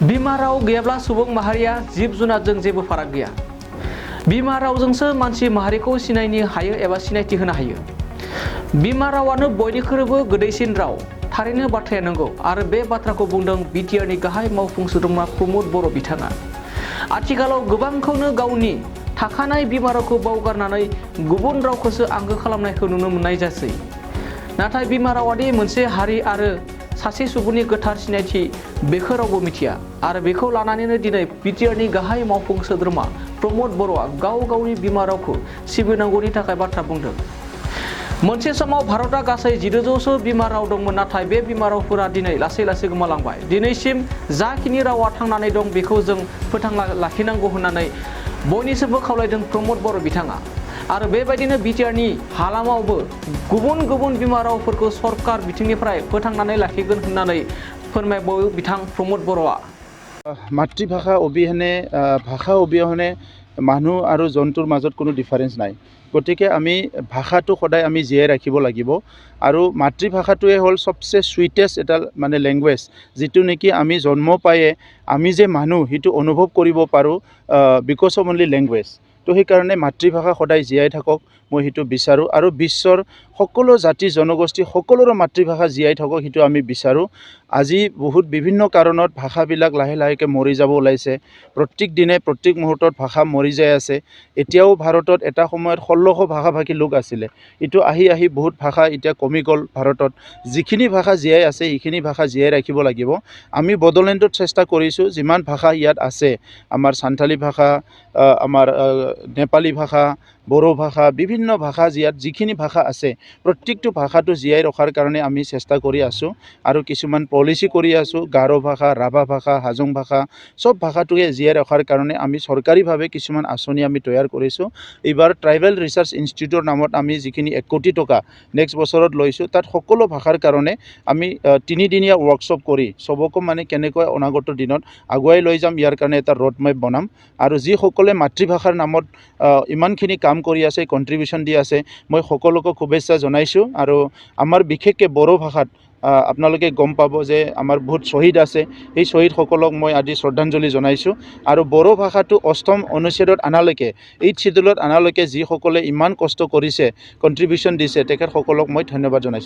बिमा राव गैयाब्ला सुबुं माहारिया जिब जुनारजों जेबो फाराग गैया। बिमा रावजोंसो मानसि माहारिखौ सिनायनो हायो एबा सिनायथि होनो हायो। बिमा रावानो बयनिख्रुइबो गोदैसिन राव। थारैनो बाथ्राया नंगौ आरो बे बाथ्राखौ बुंदों बिटिआरनि गाहाय मावफुं सोद्रोमा प्रमद बर' बिथाङा। आथिखालाव गोबांखौनो गावनि थाखानाय बिमा रावखौ बावगारनानै गुबुन रावखौसो आंगो खालामनायखौ नुनो मोननाय जासै। नाथाय बिमा रावादि मोनसे हारि आरो सासे सुबुंनि गोथार सिनायथि बेखौ रावबो मिथिया आरो बेखौ लानानैनो दिनै बिटिआरनि गाहाय मावफुं सोद्रोमा प्रमद बर'आ गावनि बिमा रावखौ सिबिनांगौनि थाखाय बाथ्रा बुंदों। मोनसे समाव भारतआ गासै 1200सो बिमा राव दंमोन, नाथाय बे बिमा रावफोरा दिनै लासै लासै गोमालांबाय। दिनैसिम जाखिनि रावा थांनानै दं बेखौ जों फोथांना लाखिनांगौ होननानै बयनिसिमबो खावलायदों प्रमद बर' बिथाङा। आरो बेबायदिनो बिटिआरनि हालामावबो गुबुन गुबुन बिमा रावफोरखौ सरकार बिथिंनिफ्राय फोथांनानै लाखिगोन होननानै फोरमायबावो बिथां प्रमद बर'आ। मातृभाषा অবিহনে ভাষা অবিহনে মানুহ আৰু জন্তুৰ মাজত কোনো ডিফাৰেঞ্চ নাই। গতিকে আমি ভাষাটো সদায় আমি জীয়াই ৰাখিব লাগিব আৰু মাতৃভাষাটোৱে হ'ল সবচে সুইটেষ্ট এটা মানে লেংগুৱেজ, যিটো নেকি আমি জন্ম পায়ে আমি যে মানুহ সেইটো অনুভৱ কৰিব পাৰোঁ বিকজ অফ অনলি লেংগুৱেজ। তো সেইকাৰণে মাতৃভাষা সদায় জীয়াই থাকক মই সেইটো বিচাৰোঁ আৰু বিশ্বৰ সকলো জাতি জনগোষ্ঠী সকলোৰে মাতৃভাষা জীয়াই থাকক সেইটো আমি বিচাৰোঁ। আজি বহুত বিভিন্ন কাৰণত ভাষাবিলাক লাহে লাহেকৈ মৰি যাব ওলাইছে। প্ৰত্যেক দিনে প্ৰত্যেক মুহূৰ্তত ভাষা মৰি যাই আছে। এতিয়াও ভাৰতত এটা সময়ত 1600 ভাষাভাষী লোক আছিলে, এইটো আহি আহি বহুত ভাষা এতিয়া কমি গ'ল ভাৰতত। যিখিনি ভাষা জীয়াই আছে সেইখিনি ভাষা জীয়াই ৰাখিব লাগিব। আমি বড়োলেণ্ডত চেষ্টা কৰিছোঁ, যিমান ভাষা ইয়াত আছে আমাৰ সান্থালী ভাষা, আমাৰ নেপালী ভাষা, বড়ো ভাষা, বিভিন্ন ভাষা ইয়াত যিখিনি ভাষা আছে প্ৰত্যেকটো ভাষাটো জীয়াই ৰখাৰ কাৰণে আমি চেষ্টা কৰি আছোঁ আৰু কিছুমান পলিচি কৰি আছোঁ। গাৰো ভাষা, ৰাভা ভাষা, হাজং ভাষা সব ভাষাটোকে জীয়াই ৰখাৰ কাৰণে আমি চৰকাৰীভাৱে কিছুমান আঁচনি আমি তৈয়াৰ কৰিছোঁ। এইবাৰ ট্ৰাইবেল ৰিচাৰ্চ ইনষ্টিটিউটৰ নামত আমি যিখিনি 1 কোটি টকা নেক্সট বছৰত লৈছোঁ, তাত সকলো ভাষাৰ কাৰণে আমি 3 দিনীয়া ৱৰ্কশ্বপ কৰি চবকো মানে কেনেকৈ অনাগত দিনত আগুৱাই লৈ যাম ইয়াৰ কাৰণে এটা ৰোড মেপ বনাম। আৰু যিসকলে মাতৃভাষাৰ নামত ইমানখিনি কাম কৰি আছে, কণ্ট্ৰিবিউশ্যন দি আছে, মই সকলোকে শুভেচ্ছা জনাইছোঁ। আৰু আমাৰ বিশেষকৈ বড়ো ভাষাত আপোনালোকে গম পাব যে আমাৰ বহুত শ্বহীদ আছে, সেই শ্বহীদসকলক মই আজি শ্ৰদ্ধাঞ্জলি জনাইছোঁ। আৰু বড়ো ভাষাটো 8ম অনুচ্ছেদত আনালৈকে 8th শিডিউলত আনালৈকে যিসকলে ইমান কষ্ট কৰিছে, কণ্ট্ৰিবিউশ্যন দিছে, তেখেতসকলক মই ধন্যবাদ জনাইছোঁ।